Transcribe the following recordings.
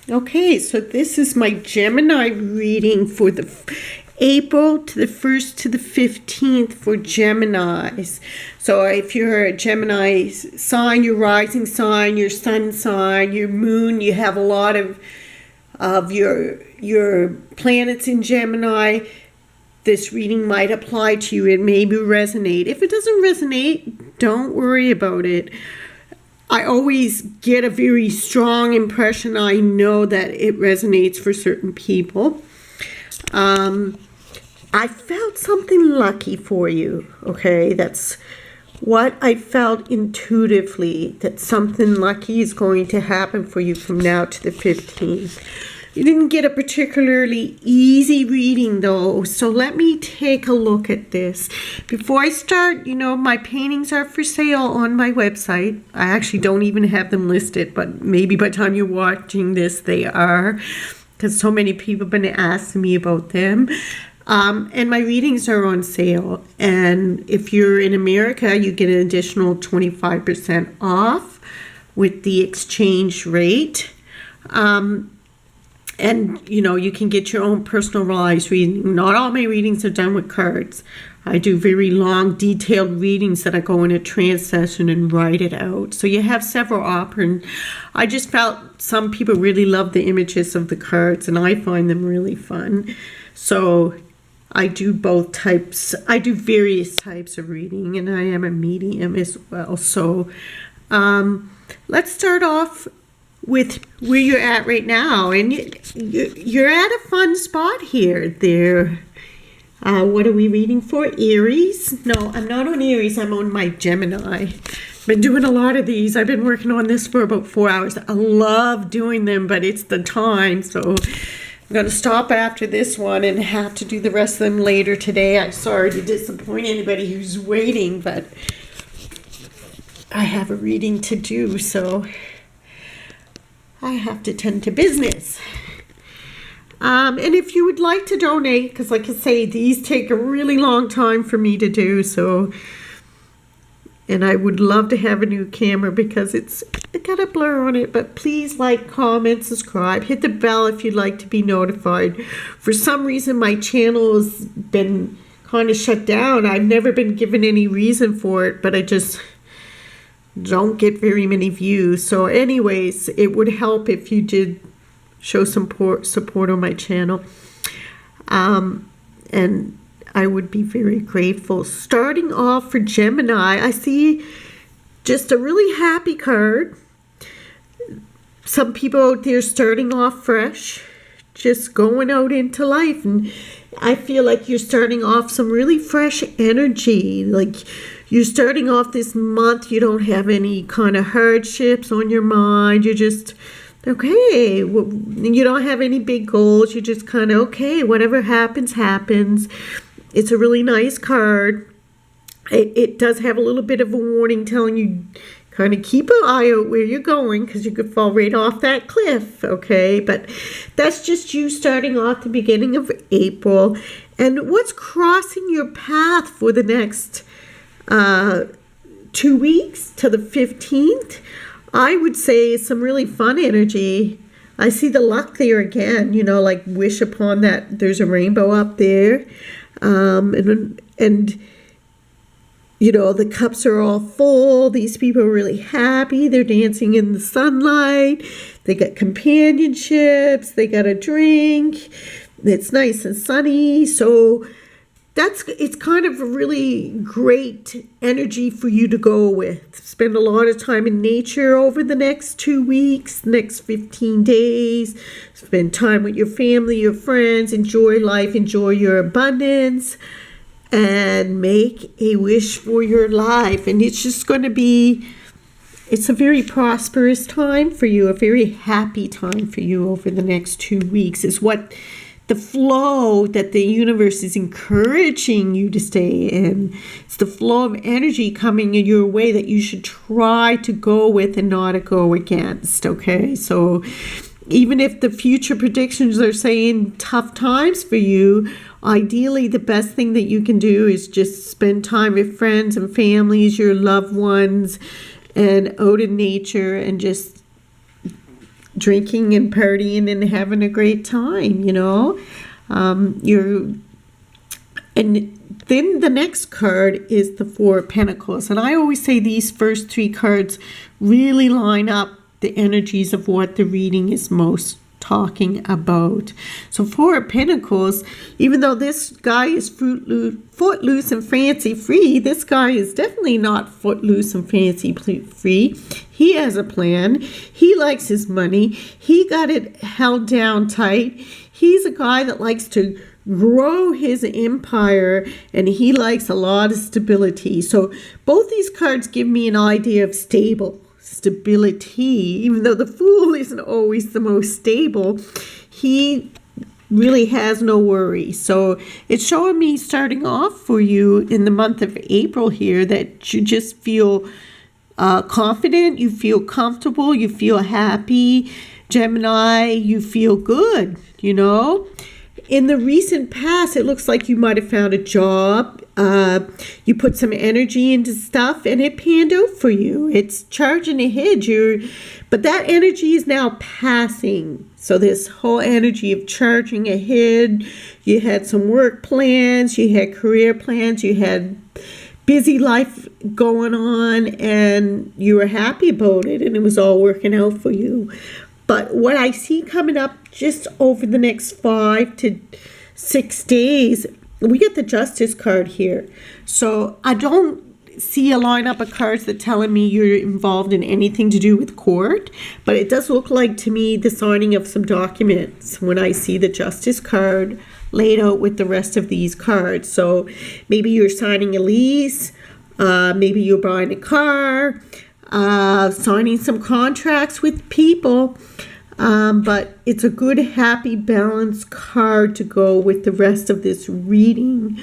Okay, so this is my Gemini reading for the April to the 1st to the 15th for Geminis. So if you're a Gemini sign, your rising sign, your sun sign, your moon, you have a lot of your planets in Gemini, this reading might apply to you. It may resonate. If it doesn't resonate, don't worry about it. I always get a very strong impression. I know that it resonates for certain people. I felt something lucky for you, okay? That's what I felt intuitively, that something lucky is going to happen for you from now to the 15th. You didn't get a particularly easy reading though, so let me take a look at this. Before I start, my paintings are for sale on my website. I actually don't even have them listed, but maybe by the time you're watching this, they are, because so many people have been asking me about them. And my readings are on sale. And if you're in America, you get an additional 25% off with the exchange rate. And, you can get your own personalized reading. Not all my readings are done with cards. I do very long, detailed readings that I go in a trance session and write it out. So you have several options. I just felt some people really love the images of the cards, and I find them really fun. So I do both types. I do various types of reading, and I am a medium as well. So let's start off with where you're at right now, and you're at a fun spot here. What are we reading for? Aries? No, I'm not on Aries. I'm on my Gemini. Been doing a lot of these. I've been working on this for about 4 hours. I love doing them, but it's the time, so I'm going to stop after this one and have to do the rest of them later today. I'm sorry to disappoint anybody who's waiting, but I have a reading to do, so I have to tend to business. And if you would like to donate, because like I say, these take a really long time for me to do, so, and I would love to have a new camera because it got a blur on it, but please like, comment, subscribe, hit the bell if you'd like to be notified. For some reason, my channel has been kind of shut down. I've never been given any reason for it, but I just don't get very many views. So anyways, it would help if you did show some support on my channel. And I would be very grateful. Starting off for Gemini, I see just a really happy card. Some people out there starting off fresh, just going out into life. And I feel like you're starting off some really fresh energy. Like you're starting off this month, you don't have any kind of hardships on your mind. You're just, okay, you don't have any big goals. You're just kind of, okay, whatever happens, happens. It's a really nice card. It does have a little bit of a warning telling you kind of keep an eye out where you're going because you could fall right off that cliff, okay? But that's just you starting off the beginning of April. And what's crossing your path for the next 2 weeks to the 15th, I would say some really fun energy. I see the luck there again, like wish upon that there's a rainbow up there. And the cups are all full. These people are really happy. They're dancing in the sunlight. They got companionships. They got a drink. It's nice and sunny. So it's kind of a really great energy for you to go with. Spend a lot of time in nature over the next 2 weeks, next 15 days. Spend time with your family, your friends. Enjoy life. Enjoy your abundance. And make a wish for your life. And it's just going to be, it's a very prosperous time for you, a very happy time for you over the next 2 weeks is what the flow that the universe is encouraging you to stay in. It's the flow of energy coming in your way that you should try to go with and not to go against, okay? So even if the future predictions are saying tough times for you, ideally the best thing that you can do is just spend time with friends and families, your loved ones, and out in nature and just drinking and partying and having a great time, you know. And then the next card is the Four of Pentacles. And I always say these first three cards really line up the energies of what the reading is most talking about. So Four of Pentacles, even though this guy is footloose and fancy free, this guy is definitely not footloose and fancy free. He has a plan. He likes his money. He got it held down tight. He's a guy that likes to grow his empire, and he likes a lot of stability. So both these cards give me an idea of stability. Even though the Fool isn't always the most stable, he really has no worry. So it's showing me starting off for you in the month of April here that you just feel confident, you feel comfortable, you feel happy. Gemini, you feel good, you know. In the recent past, it looks like you might have found a job. You put some energy into stuff and it panned out for you. It's charging ahead. But that energy is now passing. So this whole energy of charging ahead, you had some work plans, you had career plans, you had busy life going on, and you were happy about it and it was all working out for you. But what I see coming up just over the next 5 to 6 days, we get the Justice card here. So I don't see a lineup of cards that telling me you're involved in anything to do with court, but it does look like to me the signing of some documents when I see the Justice card laid out with the rest of these cards. So maybe you're signing a lease, maybe you're buying a car, signing some contracts with people, but it's a good, happy, balanced card to go with the rest of this reading.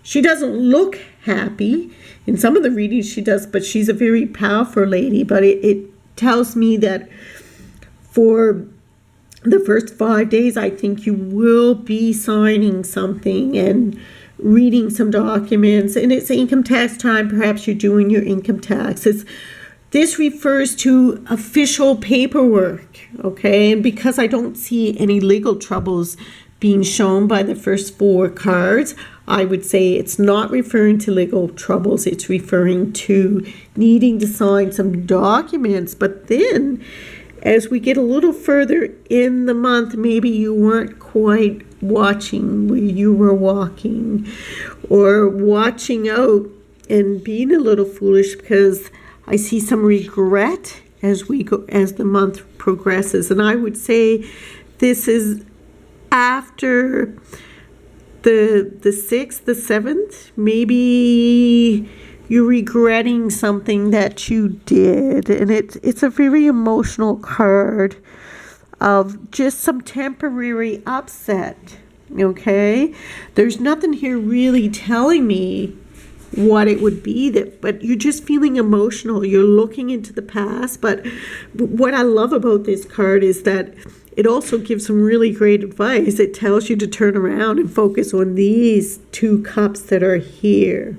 She doesn't look happy. In some of the readings she does, but she's a very powerful lady. But it tells me that for the first 5 days, I think you will be signing something and reading some documents, and it's income tax time. Perhaps you're doing your income taxes. This refers to official paperwork, okay? And because I don't see any legal troubles being shown by the first 4 cards, I would say it's not referring to legal troubles. It's referring to needing to sign some documents. But then, as we get a little further in the month, maybe you weren't quite watching where you were walking, or watching out and being a little foolish, because I see some regret as the month progresses. And I would say this is after the 6th, the 7th, maybe you're regretting something that you did, and it's a very emotional card of just some temporary upset, okay? There's nothing here really telling me what it would be, but you're just feeling emotional. You're looking into the past. But what I love about this card is that it also gives some really great advice. It tells you to turn around and focus on these 2 cups that are here.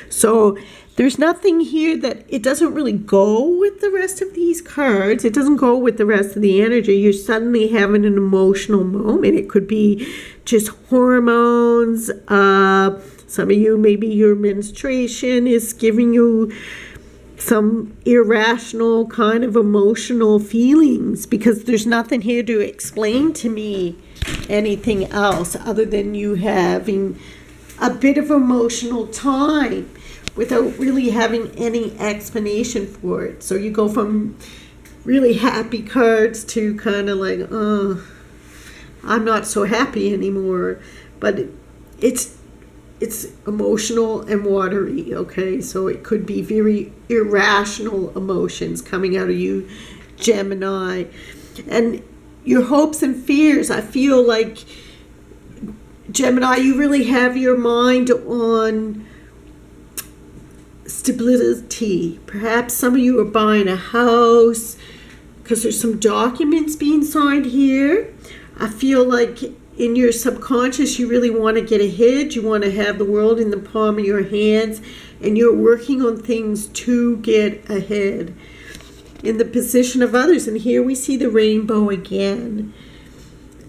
So there's nothing here that it doesn't really go with the rest of these cards. It doesn't go with the rest of the energy. You're suddenly having an emotional moment. It could be just hormones. Some of you, maybe your menstruation is giving you some irrational kind of emotional feelings, because there's nothing here to explain to me anything else other than you having a bit of emotional time without really having any explanation for it. So you go from really happy cards to kind of like, I'm not so happy anymore. But it's emotional and watery, okay? So it could be very irrational emotions coming out of you, Gemini. And your hopes and fears, I feel like, Gemini, you really have your mind on stability. Perhaps some of you are buying a house because there's some documents being signed here. I feel like in your subconscious, you really want to get ahead. You want to have the world in the palm of your hands, and you're working on things to get ahead. in the position of others. And here we see the rainbow again.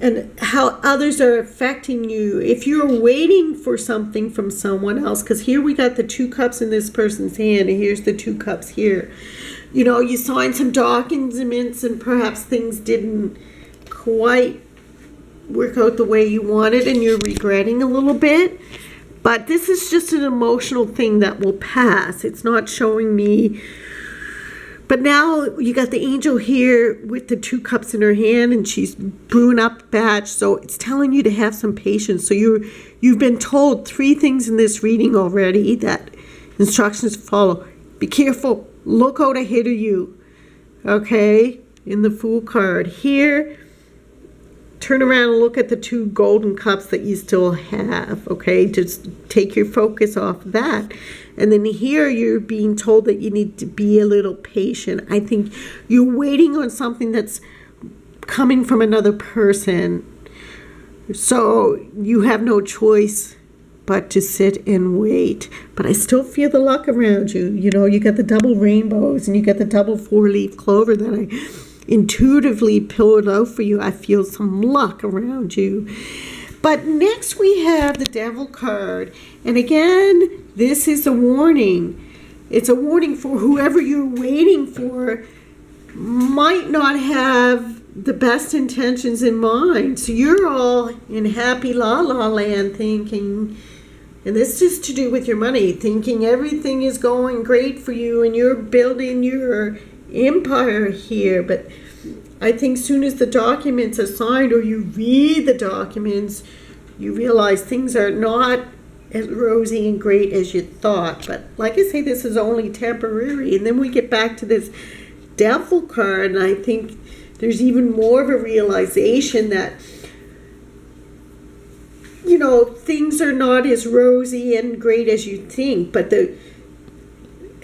And how others are affecting you. If you're waiting for something from someone else, because here we got the 2 cups in this person's hand, and here's the 2 cups here. You know, you signed some documents and perhaps things didn't quite work out the way you wanted and you're regretting a little bit. But this is just an emotional thing that will pass. It's not showing me. But now you got the angel here with the 2 cups in her hand, and she's brewing up a batch. So it's telling you to have some patience. So you've been told 3 things in this reading already that instructions to follow. Be careful. Look out ahead of you. Okay? In the Fool card. Here, turn around and look at the 2 golden cups that you still have. Okay? Just take your focus off of that. And then here you're being told that you need to be a little patient. I think you're waiting on something that's coming from another person. So you have no choice but to sit and wait. But I still feel the luck around you. You know, you got the double rainbows and you got the double 4-leaf clover that I intuitively pulled out for you. I feel some luck around you. But next we have the Devil card. And again, this is a warning. It's a warning for whoever you're waiting for might not have the best intentions in mind. So you're all in happy la-la land thinking, and this is to do with your money, thinking everything is going great for you and you're building your empire here. But I think soon as the documents are signed or you read the documents, you realize things are not as rosy and great as you thought. But like I say, this is only temporary. And then we get back to this Devil card, and I think there's even more of a realization that, you know, things are not as rosy and great as you think. But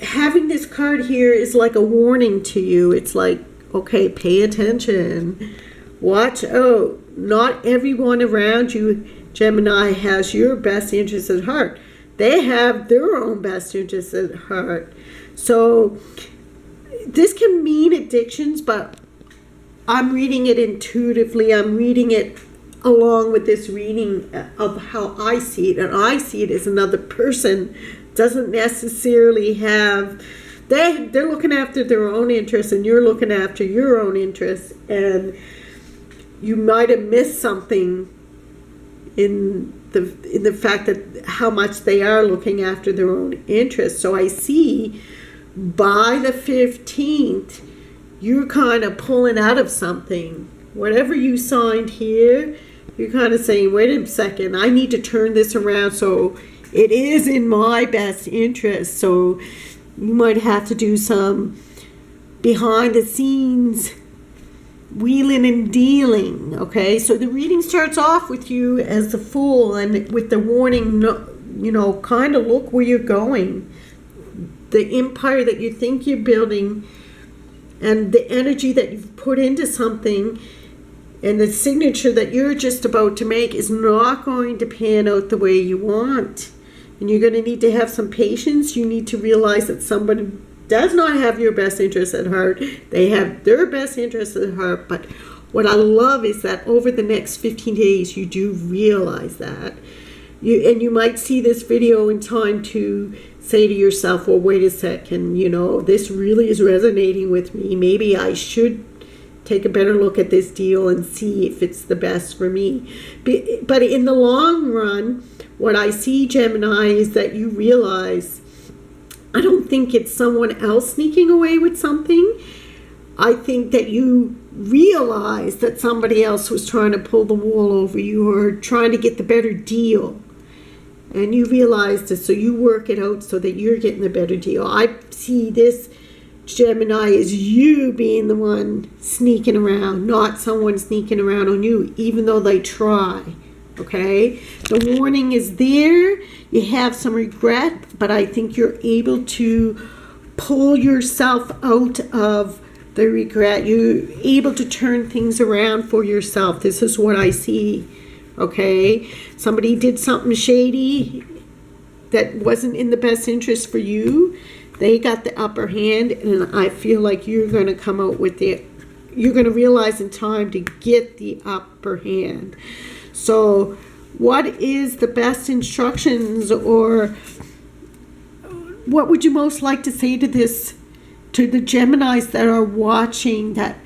having this card here is like a warning to you. It's like, okay, pay attention. Watch out. Not everyone around you, Gemini, has your best interests at heart. They have their own best interests at heart. So this can mean addictions, but I'm reading it intuitively. I'm reading it along with this reading of how I see it. And I see it as another person doesn't necessarily have... They're looking after their own interests, and you're looking after your own interests. And you might have missed something in the fact that how much they are looking after their own interests. So I see by the 15th, you're kind of pulling out of something. Whatever you signed here, you're kind of saying, wait a second, I need to turn this around so it is in my best interest. So you might have to do some behind the scenes wheeling and dealing, okay? So the reading starts off with you as the Fool and with the warning, you know, kind of look where you're going. The empire that you think you're building and the energy that you've put into something and the signature that you're just about to make is not going to pan out the way you want. And you're going to need to have some patience. You need to realize that somebody does not have your best interests at heart. They have their best interests at heart. But what I love is that over the next 15 days, you do realize that. You might see this video in time to say to yourself, well, wait a second, you know, this really is resonating with me. Maybe I should take a better look at this deal and see if it's the best for me. But in the long run, what I see, Gemini, is that you realize, I don't think it's someone else sneaking away with something. I think that you realize that somebody else was trying to pull the wool over you or trying to get the better deal. And you realized it, so you work it out so that you're getting the better deal. I see this, Gemini, as you being the one sneaking around, not someone sneaking around on you, even though they try. Okay? The warning is there. You have some regret, but I think you're able to pull yourself out of the regret. You're able to turn things around for yourself. This is what I see. Okay? Somebody did something shady that wasn't in the best interest for you. They got the upper hand, and I feel like you're going to come out with you're going to realize in time to get the upper hand. So what is the best instructions, or what would you most like to say to the Geminis that are watching, that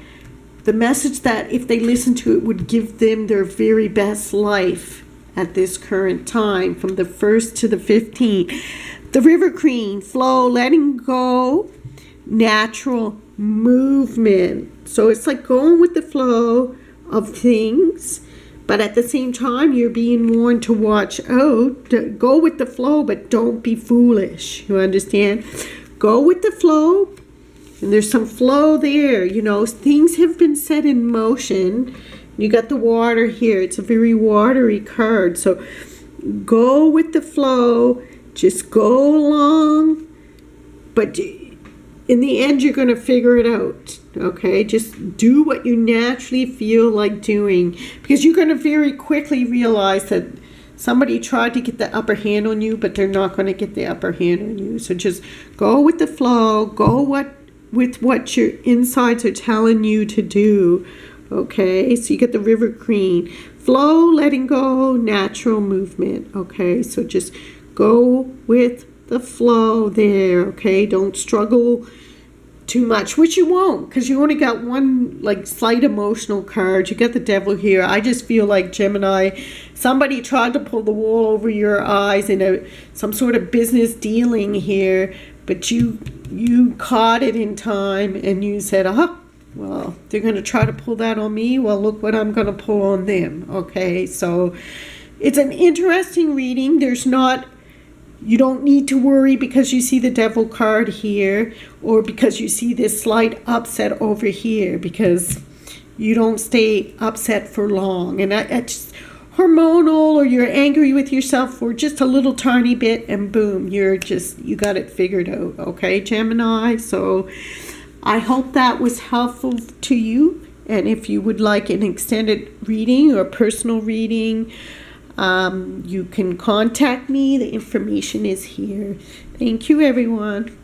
the message that if they listen to it would give them their very best life at this current time, from the 1st to the 15th? The River Queen, flow, letting go, natural movement. So it's like going with the flow of things, but at the same time, you're being warned to watch out. Go with the flow, but don't be foolish. You understand? Go with the flow, and there's some flow there. You know, things have been set in motion. You got the water here. It's a very watery card. So go with the flow. Just go along. But in the end, you're going to figure it out. Okay, just do what you naturally feel like doing, because you're going to very quickly realize that somebody tried to get the upper hand on you, but they're not going to get the upper hand on you. So just go with the flow, go with what your insides are telling you to do. Okay, so you get the River Queen, flow, letting go, natural movement. Okay, so just go with the flow there. Okay, don't struggle too much, which you won't, because you only got one like slight emotional card. You got the Devil here. I just feel like, Gemini, somebody tried to pull the wool over your eyes in some sort of business dealing here, but you caught it in time, and you said, well, they're going to try to pull that on me. Well, look what I'm going to pull on them. Okay, so it's an interesting reading. You don't need to worry because you see the Devil card here, or because you see this slight upset over here, because you don't stay upset for long. And it's hormonal, or you're angry with yourself for just a little tiny bit, and boom, you got it figured out. Okay, Gemini? So I hope that was helpful to you. And if you would like an extended reading or personal reading, you can contact me. The information is here. Thank you, everyone.